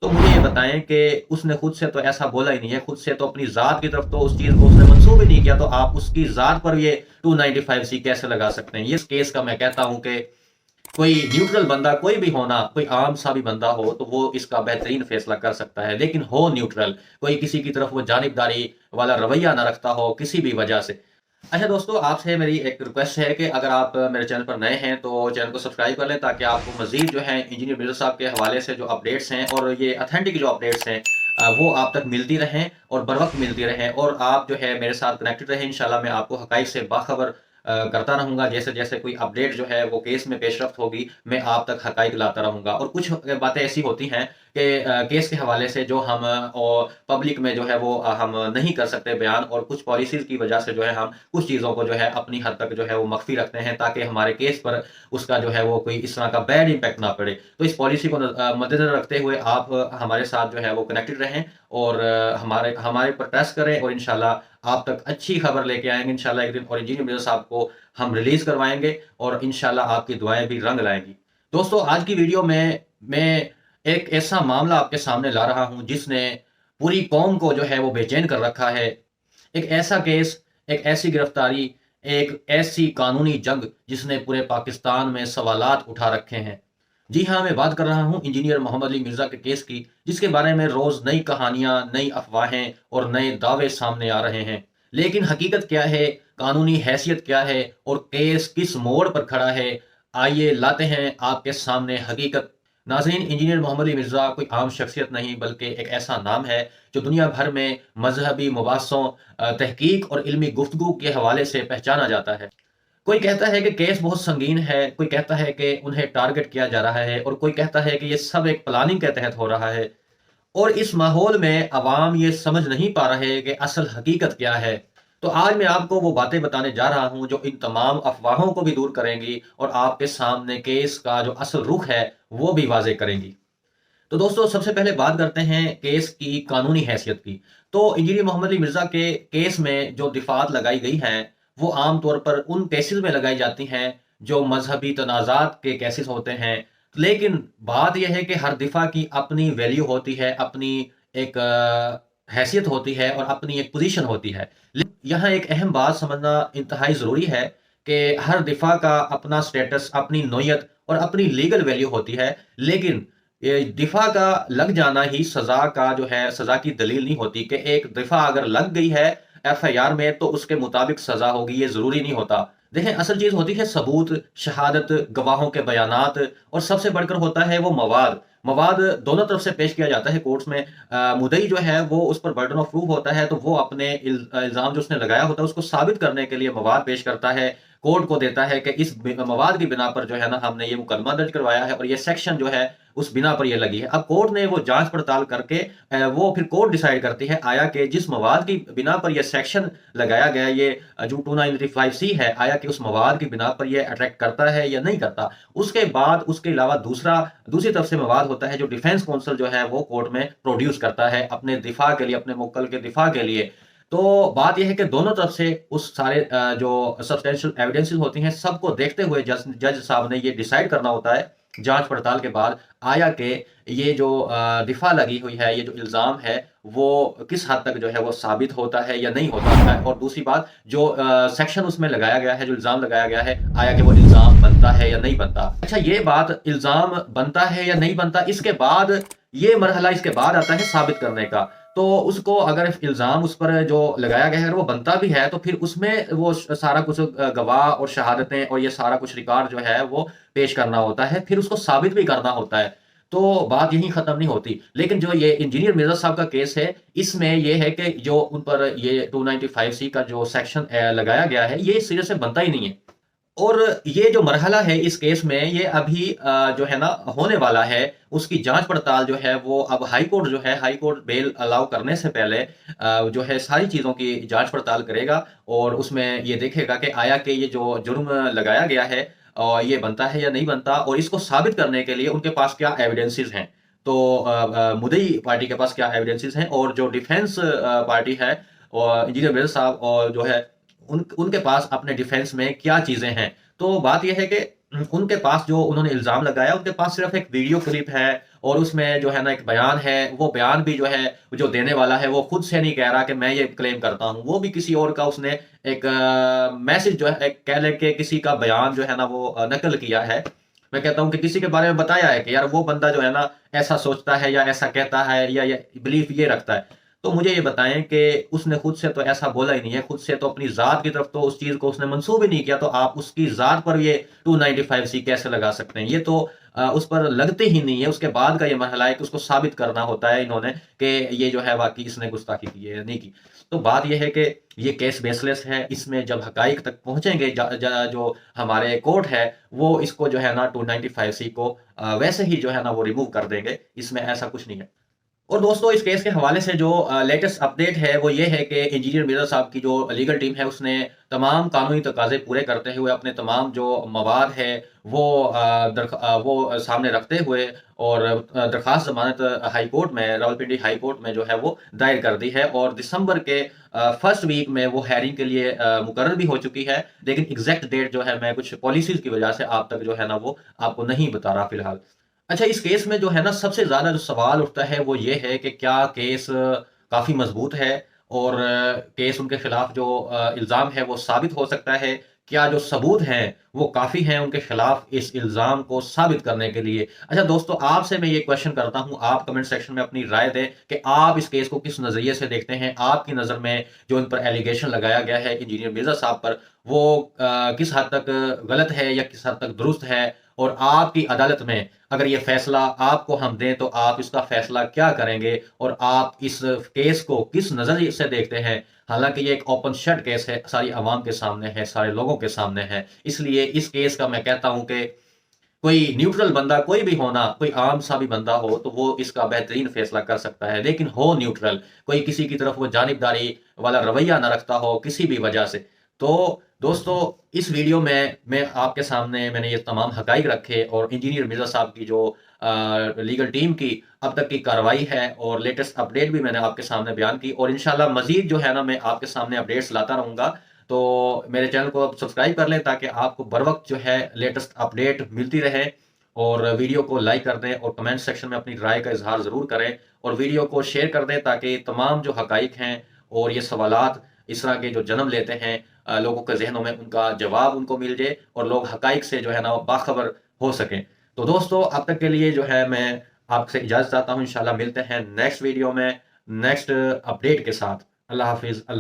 तो मुझे ये बताएं कि उसने खुद से तो ऐसा बोला ही नहीं है, खुद से तो अपनी ज़ात की तरफ तो उस चीज़ को उसने मंसूब ही नहीं किया, तो आप उसकी ज़ात पर ये 295 सी कैसे लगा सकते हैं? ये इस केस का मैं कहता हूं कि कोई न्यूट्रल बंदा, कोई भी होना, कोई आम सा भी बंदा हो तो वो इसका बेहतरीन फैसला कर सकता है, लेकिन हो न्यूट्रल, कोई किसी की तरफ वो जानिबदारी वाला रवैया ना रखता हो किसी भी वजह से। अच्छा दोस्तों, आपसे मेरी एक रिक्वेस्ट है कि अगर आप मेरे चैनल पर नए हैं तो चैनल को सब्सक्राइब कर लें, ताकि आपको मजीद जो है इंजीनियर मिर्ज़ा साहब के हवाले से जो अपडेट्स हैं और ये अथेंटिक जो अपडेट्स हैं वो आप तक मिलती रहें और बर वक्त मिलती रहें, और आप जो है मेरे साथ कनेक्टेड रहें। इंशाल्लाह मैं आपको हकाइक से बाखबर करता रहूँगा। जैसे जैसे कोई अपडेट जो है वो केस में पेशरफ्त होगी, मैं आप तक हकाइक लाता रहूँगा। और कुछ बातें ऐसी होती हैं कि केस के हवाले से जो हम और पब्लिक में जो है वो हम नहीं कर सकते बयान, और कुछ पॉलिसीज़ की वजह से जो है हम कुछ चीज़ों को जो है अपनी हद तक जो है वो मख्फी रखते हैं, ताकि हमारे केस पर उसका जो है वो कोई इस तरह का बैड इम्पैक्ट ना पड़े। तो इस पॉलिसी को मद्देनज़र रखते हुए आप हमारे साथ जो है वो कनेक्टेड रहें, और हमारे हमारे पर ट्रस्ट करें, और इंशाल्लाह आप तक अच्छी खबर लेके आएँगे इंशाल्लाह एक दिन, और इंजीनियर मिर्ज़ा साहब को हम रिलीज़ करवाएँगे, और इंशाल्लाह आपकी दुआएँ भी रंग लाएँगी। दोस्तों, आज की वीडियो में मैं एक ऐसा मामला आपके सामने ला रहा हूँ जिसने पूरी कौम को जो है वो बेचैन कर रखा है। एक ऐसा केस, एक ऐसी गिरफ्तारी, एक ऐसी कानूनी जंग जिसने पूरे पाकिस्तान में सवालात उठा रखे हैं। जी हाँ, मैं बात कर रहा हूँ इंजीनियर मोहम्मद अली मिर्ज़ा के केस की, जिसके बारे में रोज़ नई कहानियाँ, नई अफ़वाहें और नए दावे सामने आ रहे हैं। लेकिन हकीकत क्या है, कानूनी हैसियत क्या है, और केस किस मोड़ पर खड़ा है? आइए लाते हैं आपके सामने हकीकत। नाज़रीन, इंजीनियर मोहम्मद अली मिर्ज़ा कोई आम शख्सियत नहीं, बल्कि एक ऐसा नाम है जो दुनिया भर में मजहबी मुबासों, तहकीक और इल्मी गुफ्तगू के हवाले से पहचाना जाता है। कोई कहता है कि केस बहुत संगीन है, कोई कहता है कि उन्हें टारगेट किया जा रहा है, और कोई कहता है कि ये सब एक प्लानिंग के तहत हो रहा है। और इस माहौल में अवाम ये समझ नहीं पा रहे कि असल हकीकत क्या है। तो आज मैं आपको वो बातें बताने जा रहा हूं जो इन तमाम अफवाहों को भी दूर करेंगी, और आपके सामने केस का जो असल रुख है वो भी वाजे करेंगी। तो दोस्तों, सबसे पहले बात करते हैं केस की कानूनी हैसियत की। तो इंजीनियर मोहम्मद अली मिर्जा के केस में जो दिफात लगाई गई है वो आम तौर पर उन केसेस में लगाई जाती हैं जो मजहबी तनाज़ात के केसेस होते हैं। लेकिन बात यह है कि हर दिफा की अपनी वैल्यू होती है, अपनी एक हैसियत होती है, और अपनी एक पोजीशन होती है। यहाँ एक अहम बात समझना इंतहाई ज़रूरी है कि हर दिफा का अपना स्टेटस, अपनी नोयत और अपनी लीगल वैल्यू होती है। लेकिन ये दिफा का लग जाना ही सजा का जो है, सजा की दलील नहीं होती कि एक दिफा अगर लग गई है एफआईआर में तो उसके मुताबिक सजा होगी, ये जरूरी नहीं होता। देखें, असल चीज होती है सबूत, शहादत, गवाहों के बयानात, और सबसे बढ़कर होता है वो मवाद। मवाद दोनों तरफ से पेश किया जाता है कोर्ट्स में। मुदई जो है वो उस पर बर्डन ऑफ प्रूफ होता है, तो वो अपने इल्जाम जो उसने लगाया होता है उसको साबित करने के लिए मवाद पेश करता है, कोर्ट को देता है कि इस मवाद की बिना पर जो है ना हमने ये मुकदमा दर्ज करवाया है, और ये सेक्शन जो है उस बिना पर ये लगी है। अब कोर्ट ने वो जांच पड़ताल करके वो फिर कोर्ट डिसाइड करती है आया कि जिस मवाद की बिना पर ये सेक्शन लगाया गया, ये जो 295C है, आया कि उस मवाद की बिना पर ये अट्रैक्ट करता है या नहीं करता। उसके बाद उसके अलावा दूसरी तरफ से मवाद होता है जो डिफेंस काउंसिल जो है वो कोर्ट में प्रोड्यूस करता है अपने दिफा के लिए, अपने मुक्कल के दिफा के लिए। तो बात यह है कि दोनों तरफ से उस सारे जो सब्सटेंशियल एविडेंसेस होती हैं सबको देखते हुए जज जज साहब ने ये डिसाइड करना होता है जांच पड़ताल के बाद, आया कि ये जो दिफा लगी हुई है, ये जो इल्ज़ाम है वो किस हद तक जो है वो साबित होता है या नहीं होता है। और दूसरी बात, जो सेक्शन उसमें लगाया गया है, जो इल्ज़ाम लगाया गया है, आया कि वो इल्ज़ाम बनता है या नहीं बनता। अच्छा, ये बात इल्ज़ाम बनता है या नहीं बनता, इसके बाद ये मरहला इसके बाद आता है साबित करने का। तो उसको अगर इल्ज़ाम उस पर जो लगाया गया है वो बनता भी है, तो फिर उसमें वो सारा कुछ गवाह और शहादतें और ये सारा कुछ रिकॉर्ड जो है वो पेश करना होता है, फिर उसको साबित भी करना होता है। तो बात यहीं खत्म नहीं होती। लेकिन जो ये इंजीनियर मिर्जा साहब का केस है, इसमें ये है कि जो उन पर ये 295C का जो सेक्शन लगाया गया है, ये सिरे से बनता ही नहीं है। और ये जो मरहला है इस केस में, ये अभी जो है ना होने वाला है। उसकी जांच पड़ताल जो है वो अब हाई कोर्ट जो है, हाई कोर्ट बेल अलाउ करने से पहले जो है सारी चीज़ों की जांच पड़ताल करेगा, और उसमें ये देखेगा कि आया कि ये जो जुर्म लगाया गया है और ये बनता है या नहीं बनता, और इसको साबित करने के लिए उनके पास क्या एविडेंसेस हैं। तो मुदई पार्टी के पास क्या एविडेंसेस हैं, और जो डिफेंस पार्टी है और इंजीनियर मिर्जा साहब और जो है उनके पास अपने डिफेंस में क्या चीजें हैं। तो बात यह है कि ان کے پاس جو انہوں نے الزام لگایا ان کے پاس صرف ایک ویڈیو کلپ ہے، اور اس میں جو ہے نا ایک بیان ہے، وہ بیان بھی جو ہے جو دینے والا ہے وہ خود سے نہیں کہہ رہا کہ میں یہ کلیم کرتا ہوں، وہ بھی کسی اور کا اس نے ایک میسج جو ہے کہہ لے کہ کسی کا بیان جو ہے نا وہ نقل کیا ہے۔ میں کہتا ہوں کہ کسی کے بارے میں بتایا ہے کہ یار وہ بندہ جو ہے نا ایسا سوچتا ہے یا ایسا کہتا ہے یا بلیف یہ رکھتا ہے، تو مجھے یہ بتائیں کہ اس نے خود سے تو ایسا بولا ہی نہیں ہے، خود سے تو اپنی ذات کی طرف تو اس چیز کو اس نے منسوب ہی نہیں کیا، تو آپ اس کی ذات پر یہ 295C کیسے لگا سکتے ہیں؟ یہ تو اس پر لگتے ہی نہیں ہے، اس کے بعد کا یہ مرحلہ ہے کہ اس کو ثابت کرنا ہوتا ہے انہوں نے کہ یہ جو ہے واقعی اس نے گستاخی کی ہے نہیں کی۔ تو بات یہ ہے کہ یہ کیس بیس لیس ہے، اس میں جب حقائق تک پہنچیں گے جو ہمارے کورٹ ہے وہ اس کو جو ہے نا 295C کو ویسے ہی جو ہے نا وہ ریموو کر دیں گے، اس میں ایسا کچھ نہیں ہے۔ اور دوستو اس کیس کے حوالے سے جو لیٹسٹ اپڈیٹ ہے وہ یہ ہے کہ انجینئر مرزا صاحب کی جو لیگل ٹیم ہے اس نے تمام قانونی تقاضے پورے کرتے ہوئے اپنے تمام جو مواد ہے وہ وہ سامنے رکھتے ہوئے اور درخواست ضمانت ہائی کورٹ میں، راولپنڈی ہائی کورٹ میں جو ہے وہ دائر کر دی ہے، اور دسمبر کے فرسٹ ویک میں وہ ہیئرنگ کے لیے مقرر بھی ہو چکی ہے، لیکن ایگزیکٹ ڈیٹ جو ہے میں کچھ پالیسیز کی وجہ سے آپ تک جو ہے نا وہ آپ کو نہیں بتا رہا فی الحال۔ اچھا، اس کیس میں جو ہے نا سب سے زیادہ جو سوال اٹھتا ہے وہ یہ ہے کہ کیا کیس کافی مضبوط ہے، اور کیس ان کے خلاف جو الزام ہے وہ ثابت ہو سکتا ہے؟ کیا جو ثبوت ہیں وہ کافی ہیں ان کے خلاف اس الزام کو ثابت کرنے کے لیے؟ اچھا دوستو، آپ سے میں یہ کویشچن کرتا ہوں، آپ کمنٹ سیکشن میں اپنی رائے دیں کہ آپ اس کیس کو کس نظریے سے دیکھتے ہیں؟ آپ کی نظر میں جو ان پر ایلیگیشن لگایا گیا ہے انجینئر مرزا صاحب پر، وہ کس حد تک غلط ہے یا کس حد تک درست ہے؟ اور آپ کی عدالت میں اگر یہ فیصلہ آپ کو ہم دیں تو آپ اس کا فیصلہ کیا کریں گے، اور آپ اس کیس کو کس نظریے سے دیکھتے ہیں؟ حالانکہ یہ ایک اوپن شٹ کیس ہے، ساری عوام کے سامنے ہے، سارے لوگوں کے سامنے ہے، اس لیے اس کیس کا میں کہتا ہوں کہ کوئی نیوٹرل بندہ کوئی بھی ہونا، کوئی عام سا بھی بندہ ہو تو وہ اس کا بہترین فیصلہ کر سکتا ہے، لیکن ہو نیوٹرل، کوئی کسی کی طرف وہ جانبداری والا رویہ نہ رکھتا ہو کسی بھی وجہ سے۔ تو دوستو، اس ویڈیو میں آپ کے سامنے میں نے یہ تمام حقائق رکھے، اور انجینئر مرزا صاحب کی جو لیگل ٹیم کی اب تک کی کارروائی ہے اور لیٹسٹ اپڈیٹ بھی میں نے آپ کے سامنے بیان کی، اور انشاءاللہ مزید جو ہے نا میں آپ کے سامنے اپڈیٹس لاتا رہوں گا۔ تو میرے چینل کو سبسکرائب کر لیں تاکہ آپ کو بر وقت جو ہے لیٹسٹ اپڈیٹ ملتی رہے، اور ویڈیو کو لائک کر دیں اور کمنٹ سیکشن میں اپنی رائے کا اظہار ضرور کریں، اور ویڈیو کو شیئر کر دیں تاکہ تمام جو حقائق ہیں اور یہ سوالات اس طرح کے جو جنم لیتے ہیں لوگوں کے ذہنوں میں، ان کا جواب ان کو مل جائے اور لوگ حقائق سے جو ہے نا باخبر ہو سکیں۔ تو دوستو، اب تک کے لیے جو ہے میں آپ سے اجازت چاہتا ہوں، انشاءاللہ ملتے ہیں نیکسٹ ویڈیو میں نیکسٹ اپڈیٹ کے ساتھ۔ اللہ حافظ، اللہ